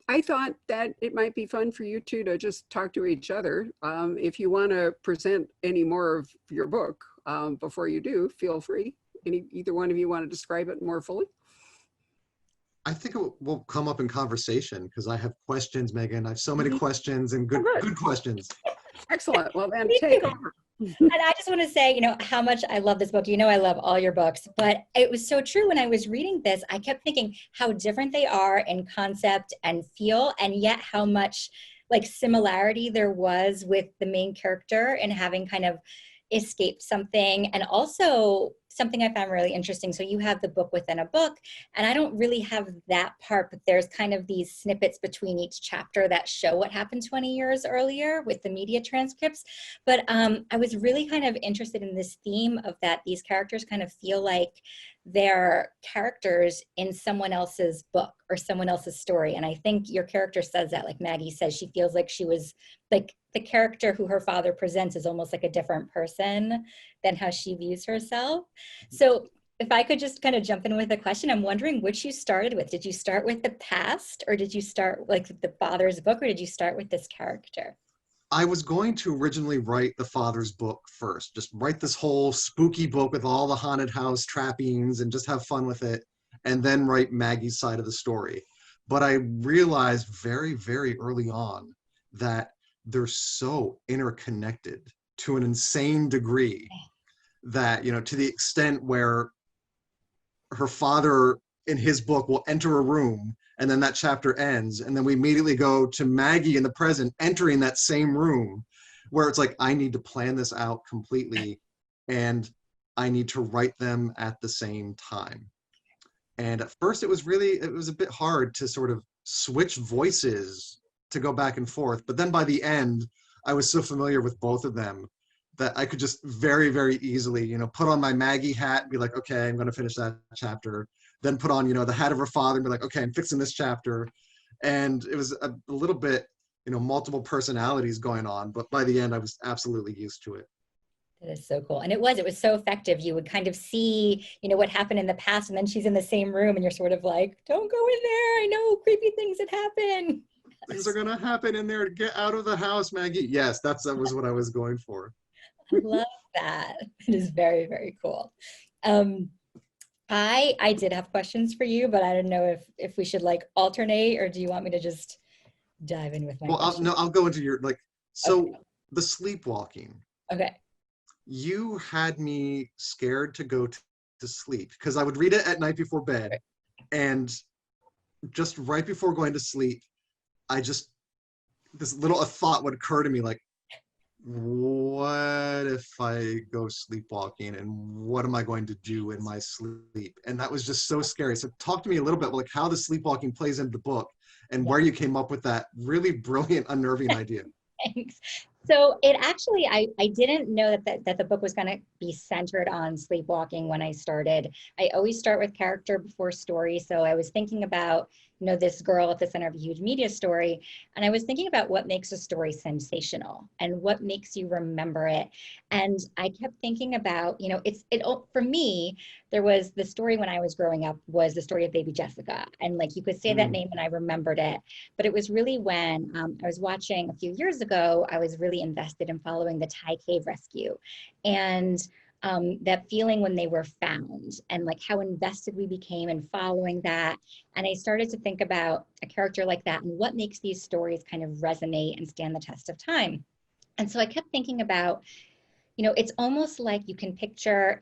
I thought that it might be fun for you two to just talk to each other. If you want to present any more of your book before you do, feel free. Either one of you want to describe it more fully? I think will come up in conversation because I have questions, Megan. I have so many Mhm. questions and Oh, good. good questions. Excellent. Well, then take over. And I just want to say, how much I love this book. I love all your books, but it was so true when I was reading this. I kept thinking how different they are in concept and feel, and yet how much like similarity there was with the main character and having kind of escaped something. And also something I found really interesting. So you have the book within a book, and I don't really have that part, but there's kind of these snippets between each chapter that show what happened 20 years earlier with the media transcripts. But I was really kind of interested in this theme of that these characters kind of feel like they're characters in someone else's book or someone else's story. And I think your character says that, like Maggie says, she feels like she was like the character who her father presents is almost like a different person than how she views herself. So if I could just kind of jump in with a question, I'm wondering which you started with. Did you start with the past, or did you start like the father's book, or did you start with this character? I was going to originally write the father's book first, just write this whole spooky book with all the haunted house trappings and just have fun with it, and then write Maggie's side of the story. But I realized very, very early on that they're so interconnected to an insane degree that, to the extent where her father in his book will enter a room and then that chapter ends, and then we immediately go to Maggie in the present entering that same room, where it's like, I need to plan this out completely and I need to write them at the same time. And at first it was a bit hard to sort of switch voices to go back and forth, but then by the end I was so familiar with both of them that I could just very, very easily, put on my Maggie hat and be like, okay, I'm going to finish that chapter. Then put on, the hat of her father and be like, okay, I'm fixing this chapter. And it was a little bit, multiple personalities going on. But by the end, I was absolutely used to it. That is so cool. And it was so effective. You would kind of see, what happened in the past, and then she's in the same room and you're sort of like, don't go in there. I know creepy things that happen. Things are going to happen in there. Get out of the house, Maggie. Yes, that was what I was going for. I love that. It is very, very cool. I did have questions for you, but I don't know if we should like alternate, or do you want me to just dive in with my questions? I'll go into your so Okay. the sleepwalking. Okay. You had me scared to go to sleep because I would read it at night before bed, and just right before going to sleep, this little a thought would occur to me like, what if I go sleepwalking and what am I going to do in my sleep? And that was just so scary. So talk to me a little bit like how the sleepwalking plays into the book and where you came up with that really brilliant, unnerving idea. Thanks. So it actually, I didn't know that the book was going to be centered on sleepwalking when I started. I always start with character before story. So I was thinking about, this girl at the center of a huge media story. And I was thinking about what makes a story sensational and what makes you remember it. And I kept thinking about, for me, there was the story when I was growing up was the story of baby Jessica. And like, you could say that name and I remembered it. But it was really when I was watching a few years ago, I was really invested in following the Thai cave rescue. And that feeling when they were found and like how invested we became in following that. And I started to think about a character like that and what makes these stories kind of resonate and stand the test of time. And so I kept thinking about, it's almost like you can picture,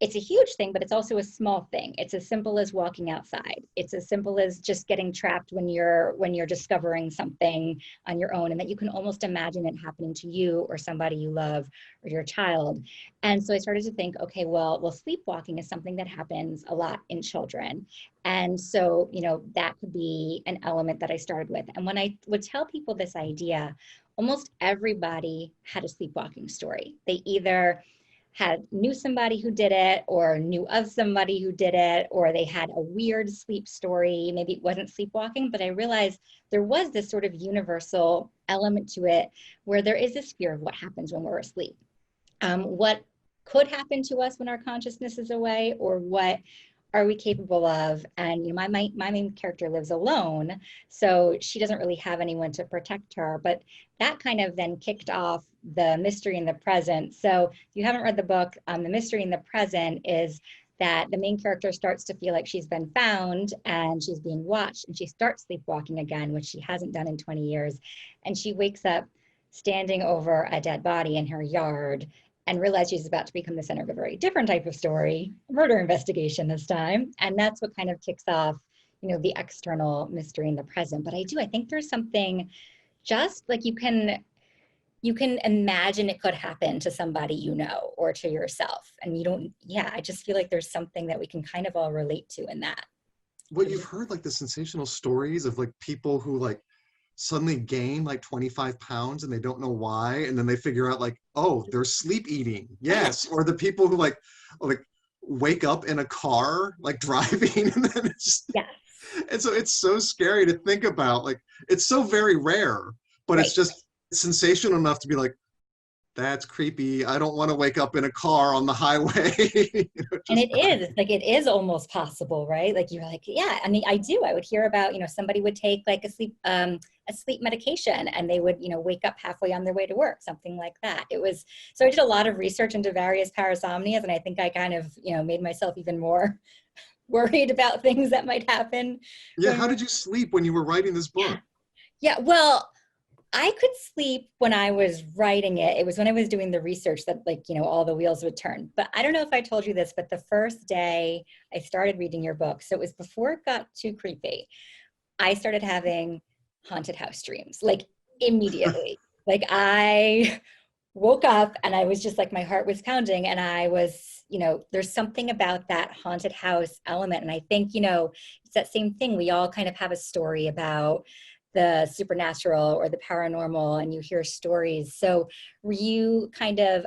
it's a huge thing, but it's also a small thing. It's as simple as walking outside. It's as simple as just getting trapped when you're discovering something on your own, and that you can almost imagine it happening to you or somebody you love or your child. And so I started to think, okay, well, sleepwalking is something that happens a lot in children. And so, that could be an element that I started with. And when I would tell people this idea, almost everybody had a sleepwalking story. They either knew somebody who did it or knew of somebody who did it, or they had a weird sleep story. Maybe it wasn't sleepwalking, but I realized there was this sort of universal element to it where there is this fear of what happens when we're asleep. What could happen to us when our consciousness is away, or what are we capable of? And, you know, my main character lives alone, so she doesn't really have anyone to protect her. But that kind of then kicked off the mystery in the present. So if you haven't read the book, the mystery in the present is that the main character starts to feel like she's been found and she's being watched, and she starts sleepwalking again, which she hasn't done in 20 years. And she wakes up standing over a dead body in her yard and realizes she's about to become the center of a very different type of story, murder investigation this time. And that's what kind of kicks off, you know, the external mystery in the present. But I think there's something just like you can imagine it could happen to somebody you know, or to yourself. And you don't, yeah, I just feel like there's something that we can kind of all relate to in that. Well, you've heard like the sensational stories of like people who like suddenly gain like 25 pounds and they don't know why. And then they figure out like, oh, they're sleep eating. Yes. Or the people who like wake up in a car, like driving, and then it's just, yes. And so it's so scary to think about. Like, it's so very rare, but Right. it's just sensational enough to be like, that's creepy. I don't want to wake up in a car on the highway. You know, And it is like, it is almost possible, right? Like you're like, yeah, I mean, I would hear about, you know, somebody would take like a sleep medication and they would, you know, wake up halfway on their way to work, something like that. It was, so I did a lot of research into various parasomnias, and I think I kind of, you know, made myself even more worried about things that might happen. Yeah. How did you sleep when you were writing this book? Yeah, well, I could sleep when I was writing it. It was when I was doing the research that, like, you know, all the wheels would turn. But I don't know if I told you this, but the first day I started reading your book, so it was before it got too creepy, I started having haunted house dreams, like immediately. Like I woke up and I was just like, my heart was pounding, and I was, you know, there's something about that haunted house element. And I think, you know, it's that same thing. We all kind of have a story about the supernatural or the paranormal, and you hear stories. So were you kind of,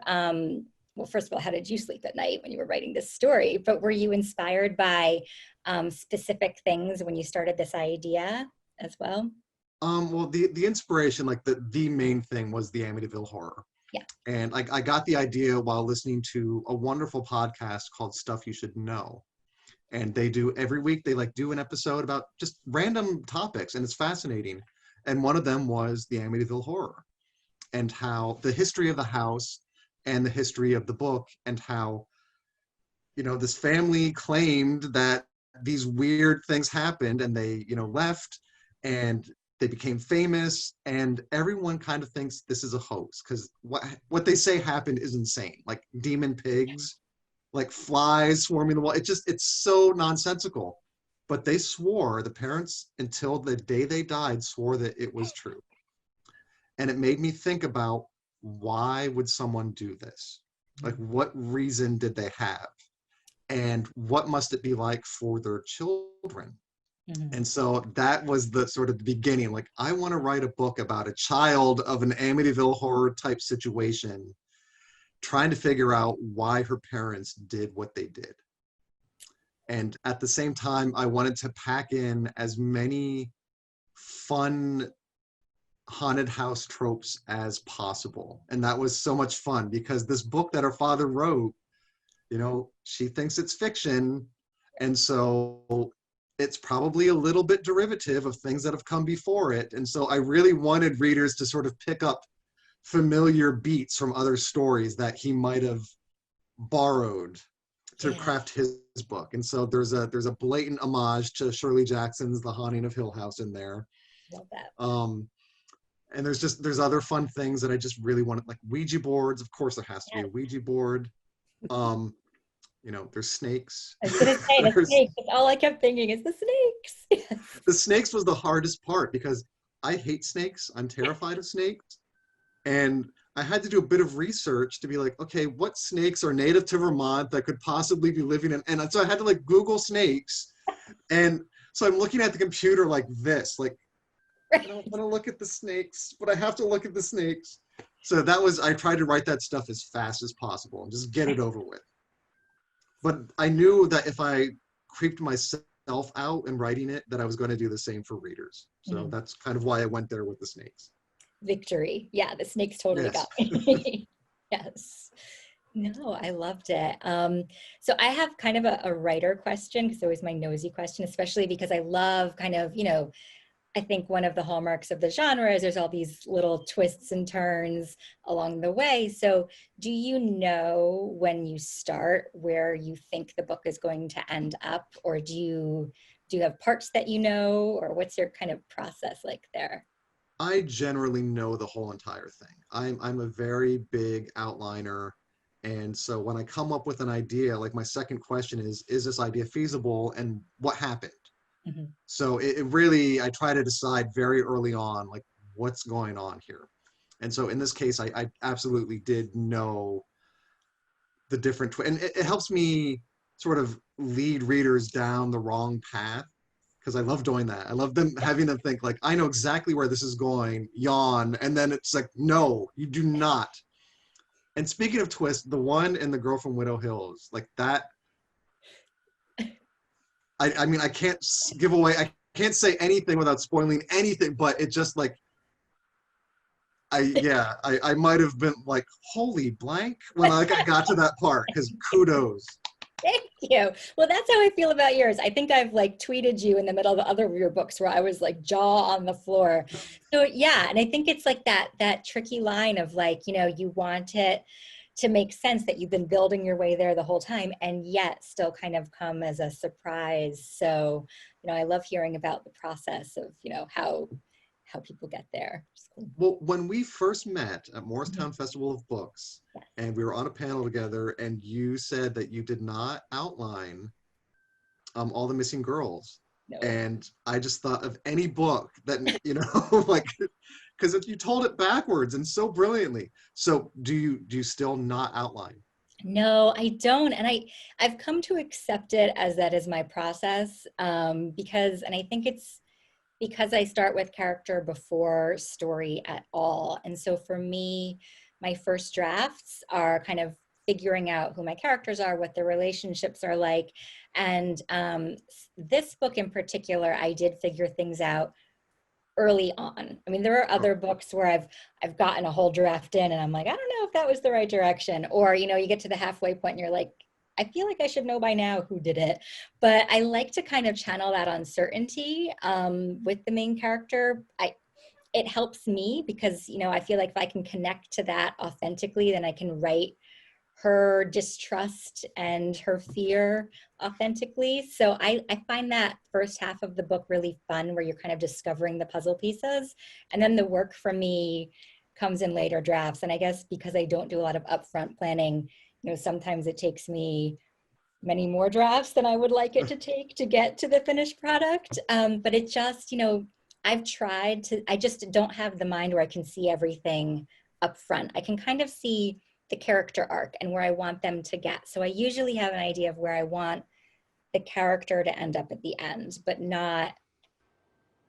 well, first of all, how did you sleep at night when you were writing this story? But were you inspired by specific things when you started this idea as well? Well, the inspiration, like the main thing was the Amityville Horror. Yeah. And I got the idea while listening to a wonderful podcast called Stuff You Should Know. And they do every week, they like do an episode about just random topics, and it's fascinating. And one of them was the Amityville Horror, and how the history of the house and the history of the book, and how, you know, this family claimed that these weird things happened, and they, you know, left, and they became famous, and everyone kind of thinks this is a hoax because what they say happened is insane, like demon pigs, like flies swarming the wall. It's so nonsensical. But they swore, the parents, until the day they died, swore that it was true. And it made me think about, why would someone do this? Like, what reason did they have? And what must it be like for their children? Mm-hmm. And so that was the sort of the beginning. Like, I want to write a book about a child of an Amityville Horror type situation, trying to figure out why her parents did what they did. And at the same time, I wanted to pack in as many fun haunted house tropes as possible. And that was so much fun, because this book that her father wrote, you know, she thinks it's fiction. And so it's probably a little bit derivative of things that have come before it. And so I really wanted readers to sort of pick up familiar beats from other stories that he might have borrowed to craft his book. And so there's a blatant homage to Shirley Jackson's The Haunting of Hill House in there. Love that. And there's other fun things that I just really wanted, like Ouija boards. Of course, there has to be a Ouija board. You know, there's snakes. I was gonna say the snakes. That's all I kept thinking is the snakes. Yes. The snakes was the hardest part, because I hate snakes. I'm terrified of snakes. And I had to do a bit of research to be like, okay, what snakes are native to Vermont that could possibly be living in? And so I had to like Google snakes. And so I'm looking at the computer like this, like, I don't want to look at the snakes, but I have to look at the snakes. So I tried to write that stuff as fast as possible and just get it over with. But I knew that if I creeped myself out in writing it, that I was going to do the same for readers. So that's kind of why I went there with the snakes. Victory. Yeah, the snakes totally Yes. got me. Yes. No, I loved it. So I have kind of a writer question, because it's always my nosy question, especially because I love kind of, I think one of the hallmarks of the genre is there's all these little twists and turns along the way. So do you know when you start where you think the book is going to end up, or do you have parts that you know, or what's your kind of process like there? I generally know the whole entire thing. I'm a very big outliner. And so when I come up with an idea, like my second question is this idea feasible and what happened? Mhm. So it really, I try to decide very early on, like what's going on here. And so in this case, I absolutely did know the different, and it helps me sort of lead readers down the wrong path because I love doing that. I love them having them think like, I know exactly where this is going, yawn, and then it's like, no, you do not. And speaking of twists, the one in The Girl from Widow Hills, like that, I mean, I can't give away, I can't say anything without spoiling anything, but it just like, I might have been like, holy blank when I got to that part, because kudos. Thank you. Well, that's how I feel about yours. I think I've like tweeted you in the middle of other of your books where I was like jaw on the floor. So yeah, and I think it's like that tricky line of like, you want it to make sense that you've been building your way there the whole time and yet still kind of come as a surprise. So, I love hearing about the process of, how people get there. It's cool. Well, when we first met at Mhm. Morristown Festival of Books, Yes. and we were on a panel together, and you said that you did not outline all the missing girls. No. And I just thought of any book that, like, because you told it backwards and so brilliantly. So do you still not outline? No, I don't. And I've come to accept it as that is my process, because, and I think it's because I start with character before story at all. And so for me, my first drafts are kind of figuring out who my characters are, what their relationships are like. And this book in particular, I did figure things out early on. I mean, there are Oh, other books where I've gotten a whole draft in and I'm like, I don't know if that was the right direction. Or, you get to the halfway point and you're like, I feel like I should know by now who did it. But I like to kind of channel that uncertainty with the main character. It helps me because, I feel like if I can connect to that authentically, then I can write her distrust and her fear authentically. So I find that first half of the book really fun where you're kind of discovering the puzzle pieces. And then the work for me comes in later drafts. And I guess because I don't do a lot of upfront planning, sometimes it takes me many more drafts than I would like it to take to get to the finished product. But it just, I just don't have the mind where I can see everything up front. I can kind of see the character arc and where I want them to get. So I usually have an idea of where I want the character to end up at the end, but not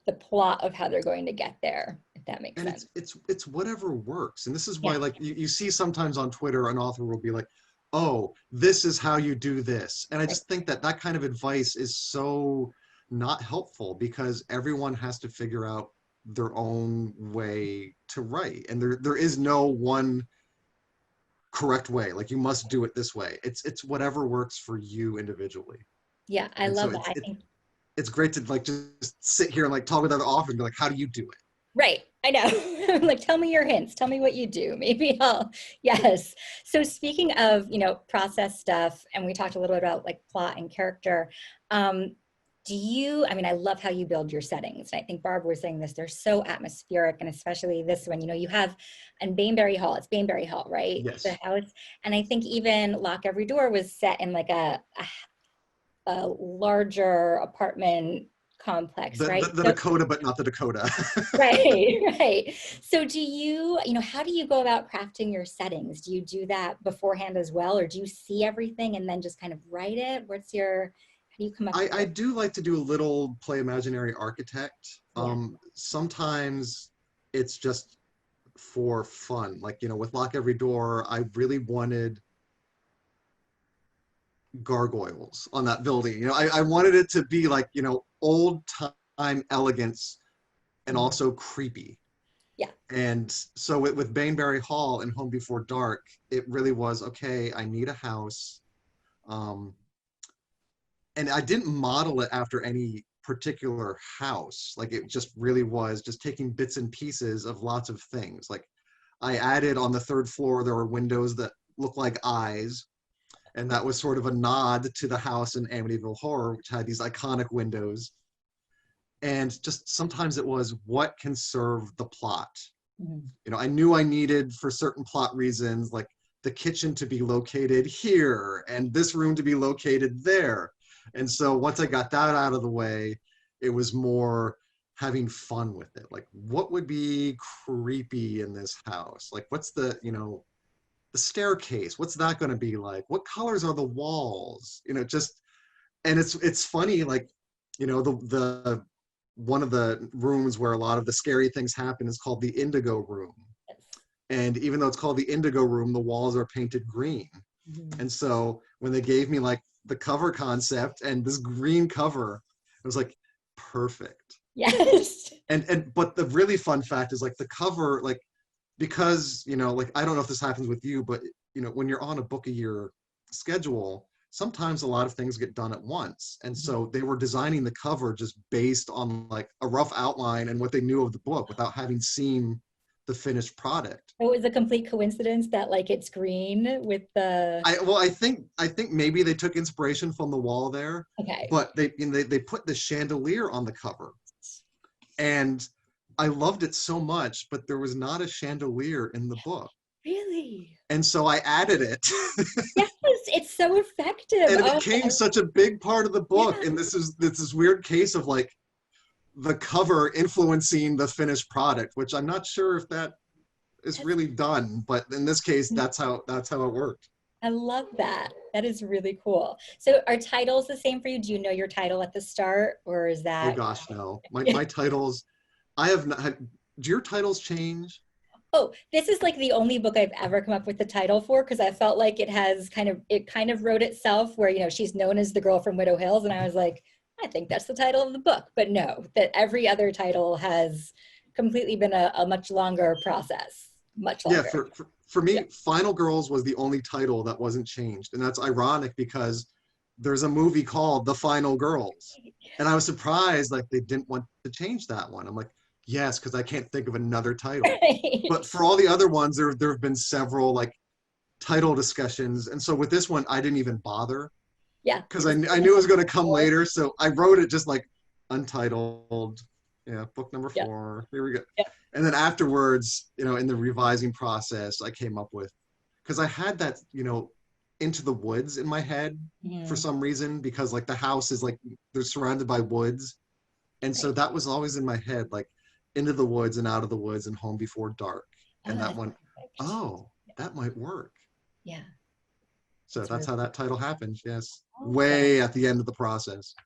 the plot of how they're going to get there, if that makes and sense. it's whatever works. And this is why, Yeah. like, you see sometimes on Twitter, an author will be like, oh, this is how you do this. And I Right. just think that that kind of advice is so not helpful because everyone has to figure out their own way to write. And there is no one correct way. Like you must do it this way. It's whatever works for you individually. Yeah, I And so love that. I think it's great to like just sit here and like talk with other authors and be like, how do you do it? right. I know. Like, tell me your hints. Tell me what you do. Maybe yes. So speaking of, process stuff, and we talked a little bit about like plot and character. I mean, I love how you build your settings. And I think Barb was saying this, they're so atmospheric. And especially this one, you have, and Bainbury Hall, it's Bainbury Hall, right? The Yes. house. And I think even Lock Every Door was set in like a larger apartment complex, The, right? the, the Dakota, but not the Dakota. Right, right. So how do you go about crafting your settings? Do you do that beforehand as well, or do you see everything and then just kind of write it? How do you come up with I it? do like to do a little play imaginary architect. Yeah. Sometimes it's just for fun. Like, with Lock Every Door, I really wanted gargoyles on that building. I wanted it to be like, old time elegance and Mhm. also creepy. Yeah. And so with Bainbury Hall and Home Before Dark, it really was, okay, I need a house. And I didn't model it after any particular house. Like it just really was just taking bits and pieces of lots of things. Like I added on the third floor, there were windows that looked like eyes. And that was sort of a nod to the house in Amityville Horror, which had these iconic windows. And just sometimes it was, what can serve the plot? Mhm. You know, I knew I needed, for certain plot reasons, like the kitchen to be located here and this room to be located there. And so once I got that out of the way, it was more having fun with it. Like, what would be creepy in this house? Like, what's the, you know, the staircase? What's that going to be like? What colors are the walls? You know, just, and it's funny, like, you know, the one of the rooms where a lot of the scary things happen is called the Indigo Room. And even though it's called the Indigo Room, the walls are painted green. Mhm. And so when they gave me like the cover concept and this green cover, it was like perfect. Yes. And but the really fun fact is like the cover, like, because, you know, like, I don't know if this happens with you, but, you know, when you're on a book a year schedule, sometimes a lot of things get done at once. And so they were designing the cover just based on like a rough outline and what they knew of the book without having seen the finished product. It was a complete coincidence that like it's green with the. I think maybe they took inspiration from the wall there, Okay. but they put the chandelier on the cover. And I loved it so much, but there was not a chandelier in the book. Really? And so I added it. Yes, it's so effective. And it Oh, became such a big part of the book. Yeah. And this is this weird case of like the cover influencing the finished product, which I'm not sure if that is really done, but in this case, that's how it worked. I love that. That is really cool. So are titles the same for you? Do you know your title at the start, or is Oh that? gosh, no. My titles, I have not. Do your titles change? Oh, this is like the only book I've ever come up with the title for, because I felt like it kind of wrote itself, where, you know, she's known as the girl from Widow Hills, and I was like, I think that's the title of the book. But no, that every other title has completely been a much longer process, much longer. Yeah, for me, Yeah. Final Girls was the only title that wasn't changed. And that's ironic because there's a movie called The Final Girls. And I was surprised like they didn't want to change that one. I'm like, yes, because I can't think of another title. But for all the other ones, there have been several like title discussions. And so with this one, I didn't even bother Yeah. because I knew it was going to come later. So I wrote it just like Untitled, yeah, book number 4. Here we go. Yeah. And then afterwards, you know, in the revising process, I came up with, because I had that, you know, Into the Woods in my head for some reason, because like the house is like, they're surrounded by woods. And so that was always in my head, like Into the Woods and Out of the Woods and Home Before Dark. And that one, oh, that might work. Yeah. So that's really how that title happened. Yes. Okay. Way at the end of the process.